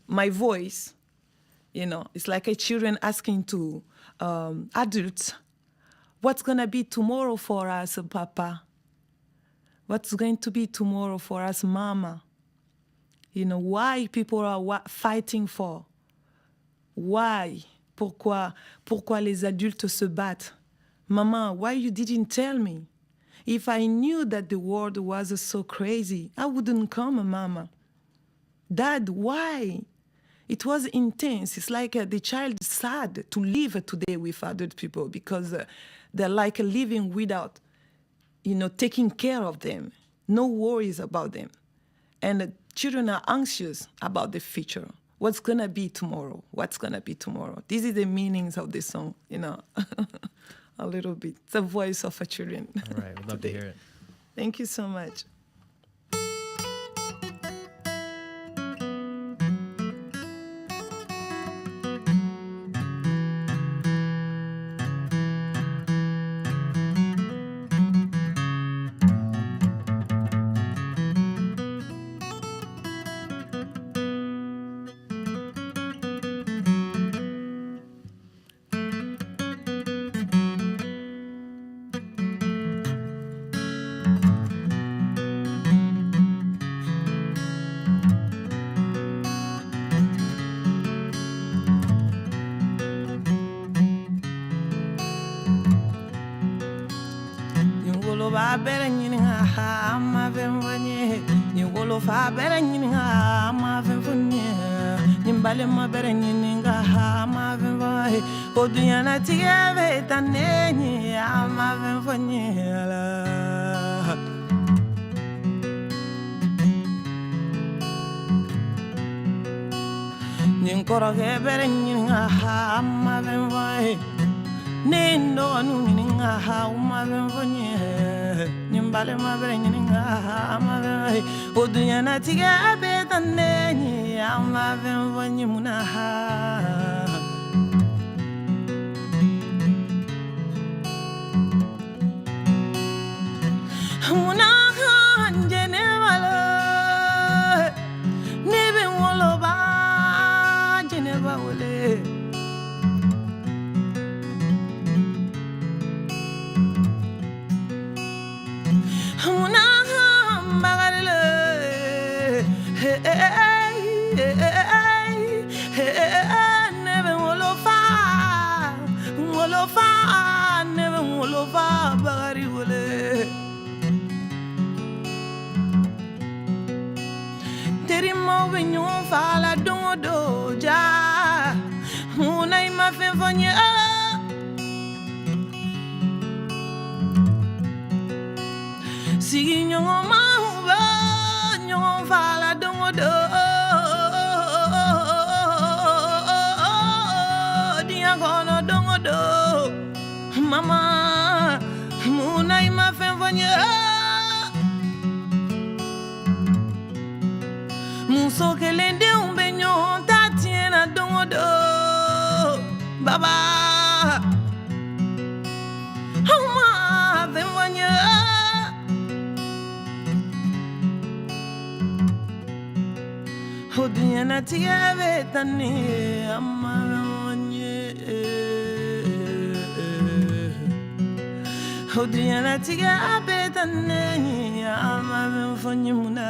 my voice, it's like a children asking to adults, what's going to be tomorrow for us, Papa? What's going to be tomorrow for us, Mama? Why people are fighting for? Why? Pourquoi les adultes se battent? Mama, why you didn't tell me? If I knew that the world was so crazy, I wouldn't come, Mama. Dad, why? It was intense. It's like the child is sad to live today with adult people because they're like living without, taking care of them. No worries about them. And children are anxious about the future. What's going to be tomorrow? What's going to be tomorrow? This is the meanings of the song, a little bit. It's the voice of a children. All right, we'd love to hear it. Thank you so much. Nendo nuninga ha uma vonye nimbale mabrenga ma odunya na tiga betane ama vonye munaha munaha njene wala nebe woloba jene wole Fala do ja una ma fenfonya si nyongo ma ba nyongo fala do dia gono do mama una ma fenfonya so que lende benyo tatiena dongodo baba homa venwanya hodiana tiave tane amanye hodiana tiave tane amaven fonyimuna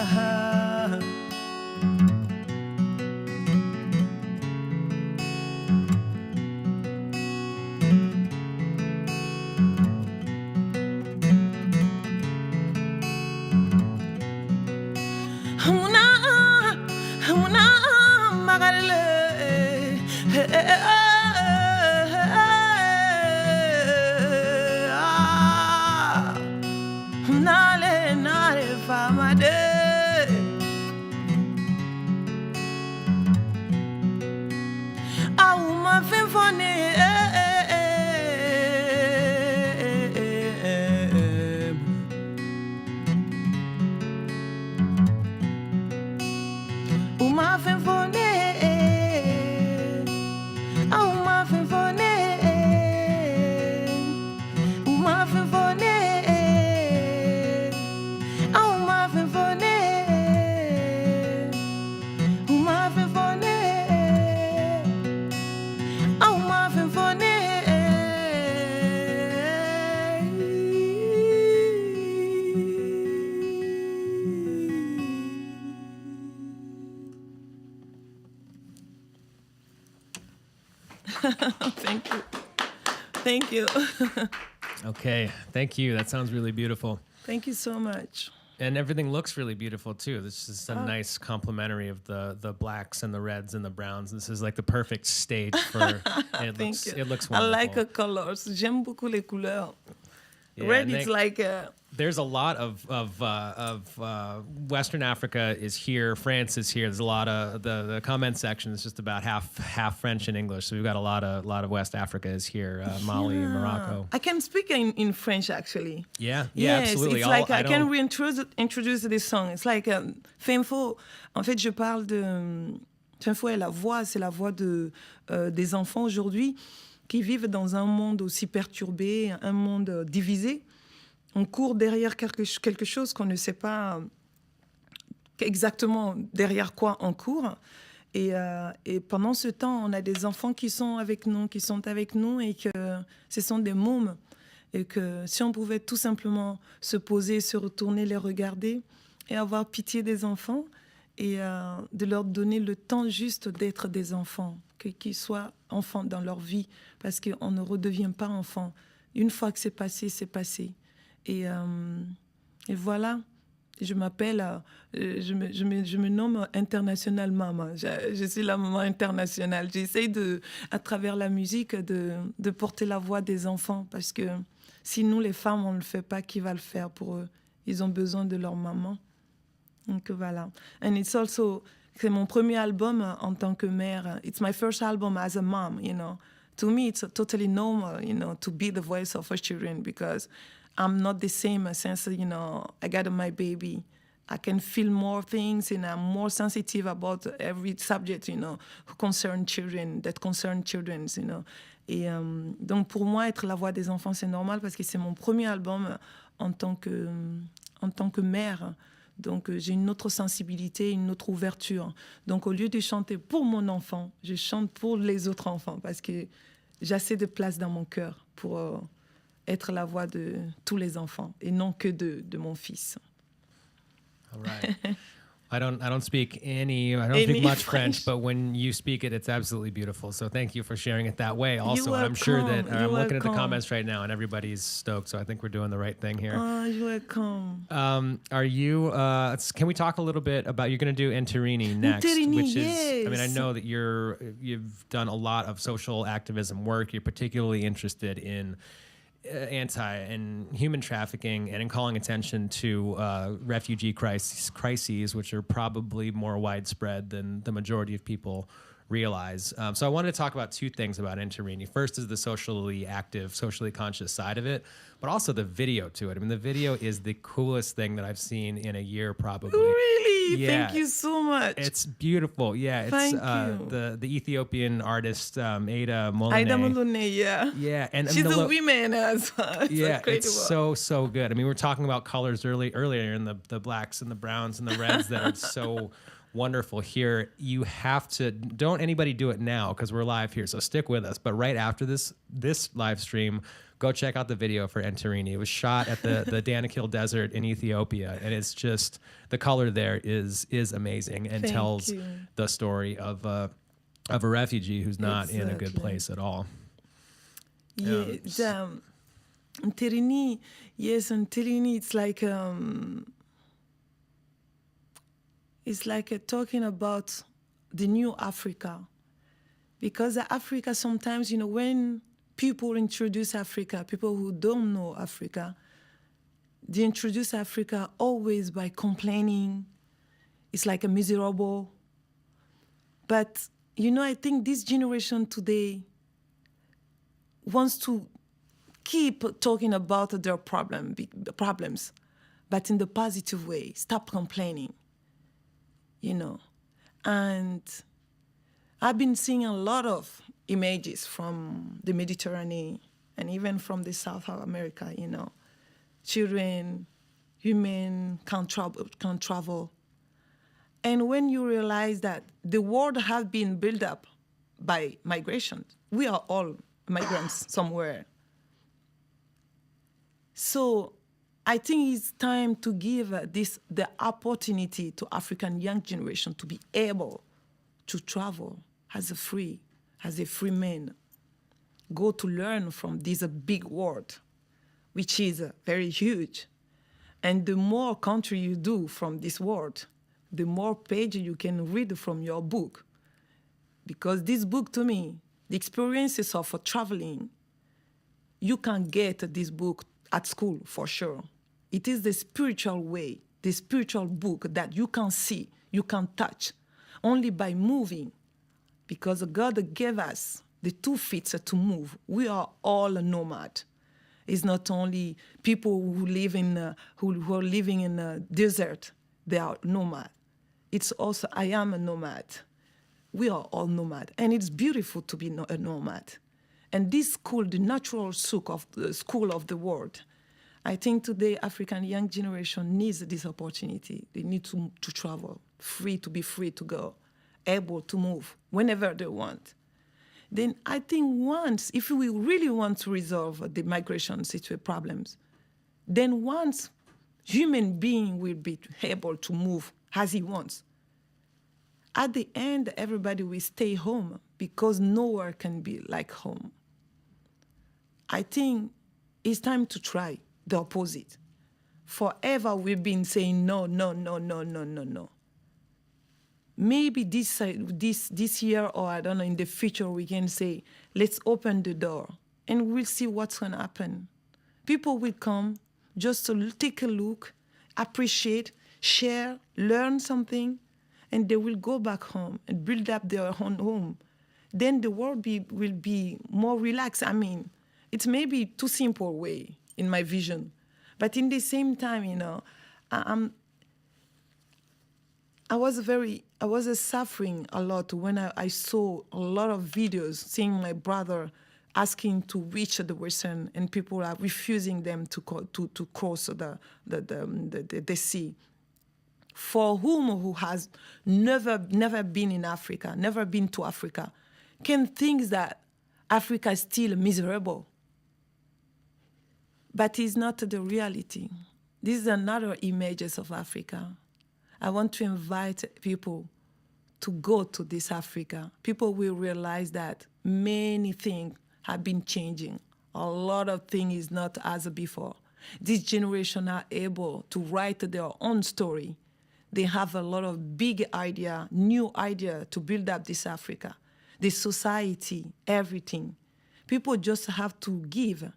Fenfo Thank you. Thank you. Okay, thank you. That sounds really beautiful. Thank you so much. And everything looks really beautiful too. This is a nice complementary of the blacks and the reds and the browns. This is like the perfect stage for it. It looks wonderful. I like colors. J'aime beaucoup les couleurs. Yeah, Red is like there's a lot of Western Africa is here. France is here. There's a lot of the comment section is just about half French and English. So we've got a lot of West Africa is here. Mali, Morocco. I can speak in French actually. Yeah, yes, absolutely. It's like I can introduce this song. It's like Fenfo. En fait, je parle de Fenfo est la voix. C'est la voix des enfants aujourd'hui qui vivent dans un monde aussi perturbé, un monde divisé. On court derrière quelque chose qu'on ne sait pas exactement derrière quoi on court. Et pendant ce temps, on a des enfants qui sont avec nous et que ce sont des mômes. Et que si on pouvait tout simplement se poser, se retourner, les regarder et avoir pitié des enfants et de leur donner le temps juste d'être des enfants, qu'ils soient enfants dans leur vie, parce qu'on ne redevient pas enfant. Une fois que c'est passé, c'est passé. Et voilà, je m'appelle, je me nomme international maman. Je suis la maman internationale. J'essaie à travers la musique de porter la voix des enfants, parce que si nous, les femmes, on ne le fait pas, qui va le faire pour eux? Ils ont besoin de leur maman. Donc voilà. And it's also, c'est mon premier album en tant que mère. It's my first album as a mom, you know. To me, it's totally normal, you know, to be the voice of our children, because I'm not the same since, you know, I got my baby. I can feel more things and I'm more sensitive about every subject, you know, concern children, you know. Et donc pour moi, être la voix des enfants, c'est normal parce que c'est mon premier album en tant que mère. Donc j'ai une autre sensibilité, une autre ouverture. Donc au lieu de chanter pour mon enfant, je chante pour les autres enfants parce que j'ai assez de place dans mon cœur pour être la voix de tous les enfants et non que de mon fils. All right. I don't speak much French, but when you speak it, it's absolutely beautiful. So thank you for sharing it that way also. And I'm sure that I'm looking at the comments right now and everybody's stoked. So I think we're doing the right thing here. Oh, you're welcome. Are you, can we talk a little bit about, you're going to do Nterini next, which is, I mean, I know that you've done a lot of social activism work. You're particularly interested in and human trafficking and in calling attention to refugee crises, which are probably more widespread than the majority of people realize. So I wanted to talk about two things about Nterini. First is the socially active, socially conscious side of it, but also the video to it. I mean, the video is the coolest thing that I've seen in a year, probably. Really? Yeah. Thank you so much. It's beautiful. Yeah, it's Thank you. The Ethiopian artist Ada Molone. Ada Molone, yeah. Yeah, and she's a woman as well. It's so good. I mean, we were talking about colors earlier in the blacks and the browns and the reds that are so wonderful here. You have to, don't anybody do it now because we're live here, so stick with us. But right after this live stream, go check out the video for Nterini. It was shot at the Danakil Desert in Ethiopia, and it's just, the color there is amazing and tells the story of a refugee who's not in a good place at all. Yeah, Nterini, yes, Nterini, it's like talking about the new Africa. Because Africa sometimes, you know, when people introduce Africa, people who don't know Africa, they introduce Africa always by complaining. It's like a miserable. But, you know, I think this generation today wants to keep talking about their problems, but in the positive way. Stop complaining, you know. And I've been seeing a lot of images from the Mediterranean and even from the South America, you know. Children, women can't travel. And when you realize that the world has been built up by migration, we are all migrants somewhere. So I think it's time to give the opportunity to African young generation to be able to travel as a free man go to learn from this big world, which is very huge. And the more country you do from this world, the more page you can read from your book. Because this book, to me, the experiences of traveling, you can get this book at school for sure. It is the spiritual way, the spiritual book that you can see, you can touch, only by moving. Because God gave us the 2 feet to move. We are all a nomad. It's not only people who live in who are living in a desert, they are nomad. It's also, I am a nomad. We are all nomad. And it's beautiful to be a nomad. And this school, the natural school of the world, I think today African young generation needs this opportunity. They need to travel, to be free to go, able to move whenever they want. Then I think if we really want to resolve the migration situation problems, then once human being will be able to move as he wants, at the end, everybody will stay home because nowhere can be like home. I think it's time to try the opposite. Forever we've been saying no, no, no, no, no, no, no. Maybe this year, or I don't know, in the future, we can say, let's open the door and we'll see what's going to happen. People will come just to take a look, appreciate, share, learn something, and they will go back home and build up their own home. Then the world will be more relaxed. I mean, it's maybe too simple way in my vision, but in the same time, you know, I was suffering a lot when I saw a lot of videos seeing my brother asking to reach the Western, and people are refusing them to cross the sea. For who has never been in Africa, never been to Africa, can think that Africa is still miserable. But it's not the reality. These are another images of Africa. I want to invite people to go to this Africa. People will realize that many things have been changing. A lot of things is not as before. This generation are able to write their own story. They have a lot of big idea, new idea to build up this Africa. The society, everything. People just have to give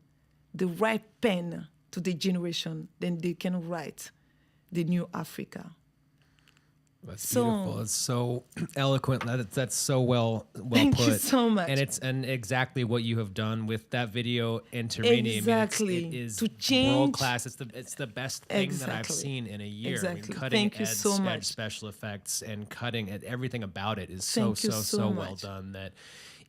the right pen to the generation, then they can write the new Africa. That's beautiful. It's so eloquent. That's so well thank put. You so much. And it's exactly what you have done with that video in Nterini. Exactly. I mean, it is to change. World class. It's the best thing that I've seen in a year. Exactly. I mean, cutting thank you so much. edge special effects and everything about it is so well done that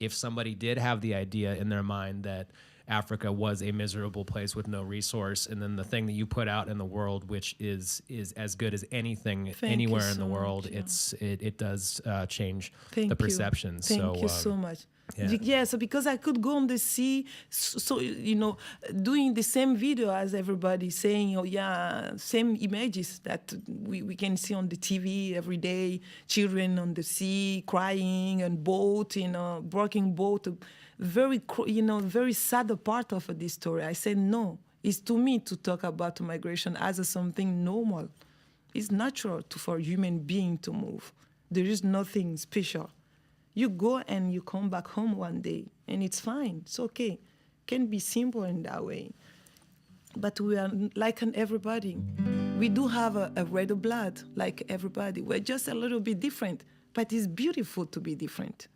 if somebody did have the idea in their mind that Africa was a miserable place with no resource, and then the thing that you put out in the world, which is as good as anything anywhere in the world, it does change the perception. Thank you so much. Yeah, so because I could go on the sea, so you know, doing the same video as everybody, saying, oh yeah, same images that we can see on the TV every day, children on the sea crying, and boat, you know, broken boat. Very sad part of this story. I said, no, it's to me to talk about migration as something normal. It's natural for human being to move. There is nothing special. You go and you come back home one day, and it's fine. It's okay. Can be simple in that way. But we are like everybody. We do have a red blood like everybody. We're just a little bit different, but it's beautiful to be different.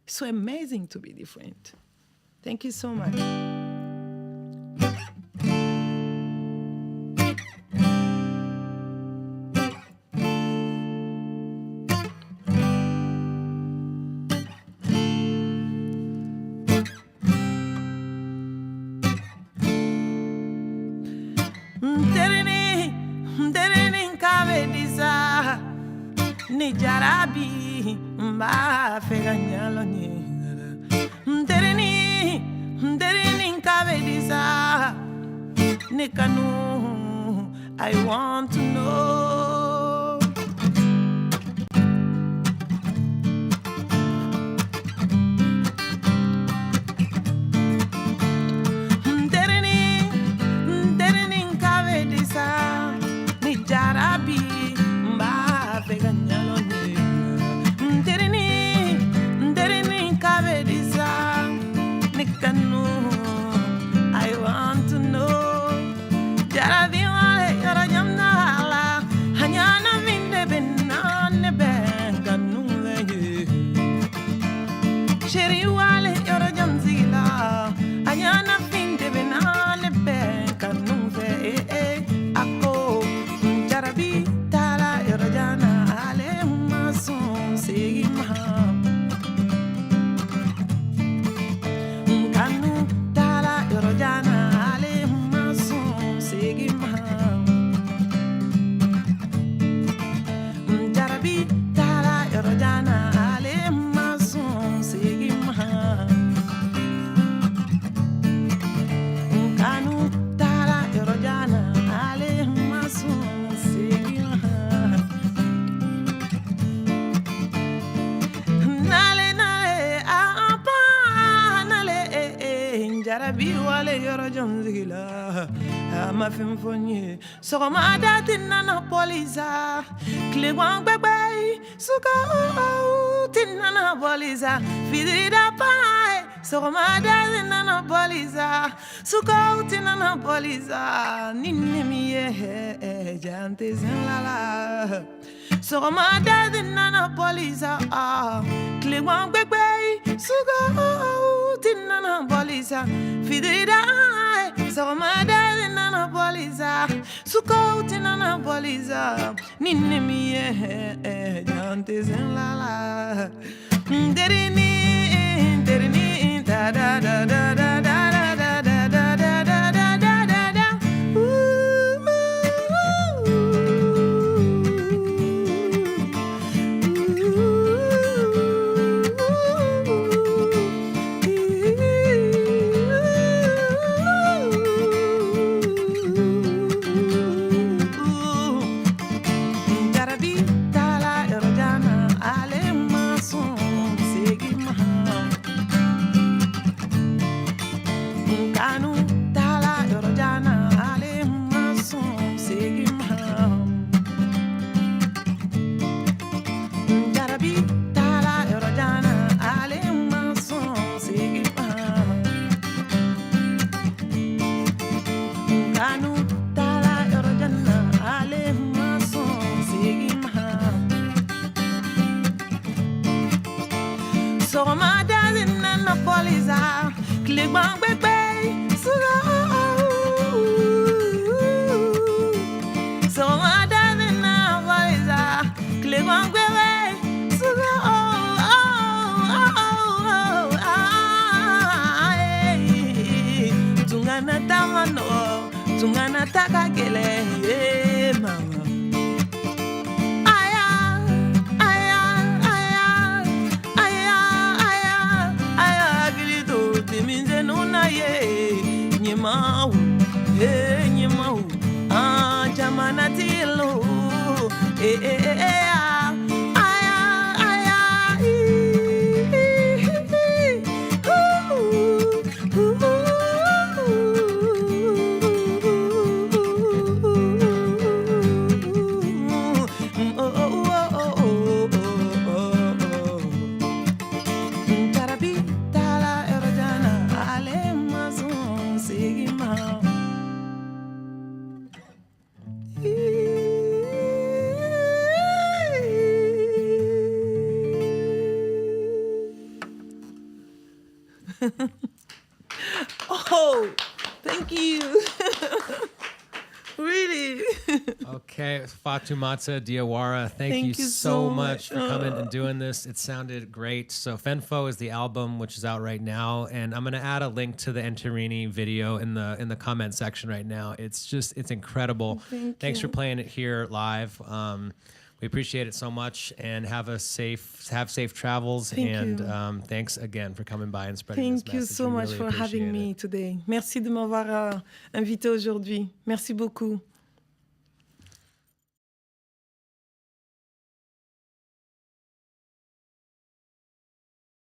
So amazing to be different. Thank you so much. Nterini kabediza ni jarabi mba feganyalo ni Nterini kabediza ni kanu I want to know. jarabi wale yoro jonzigila ma Fenfo nye sogoma dati nana poliza klegwan bebe suka tinana poliza fidida pai sogoma dati nana poliza suka tinana poliza ninemiye jante zenlala sogoma dati nana poliza klegwan bebe suka tinana poliza fidida sogoma dati nana poliza suka tinana poliza ninemiye jante zenlala Nterini da da da da da da da da da da da da da da da Sogoma dati nana poliza klegban bebe suga sogoma dati nana poliza klegban bebe suga tungana tamano tungana takakele mama Nyemau, nyemau, jamana tilo, Oh, thank you. Really. Okay, Fatoumata Diawara, thank you so much for coming and doing this. It sounded great. So Fenfo is the album, which is out right now, and I'm going to add a link to the Nterini video in the comment section right now. It's incredible. Thanks for playing it here live. We appreciate it so much, and have safe travels. Thanks again for coming by and spreading this message. Thank you so much for having me today. Merci de m'avoir invité aujourd'hui. Merci beaucoup.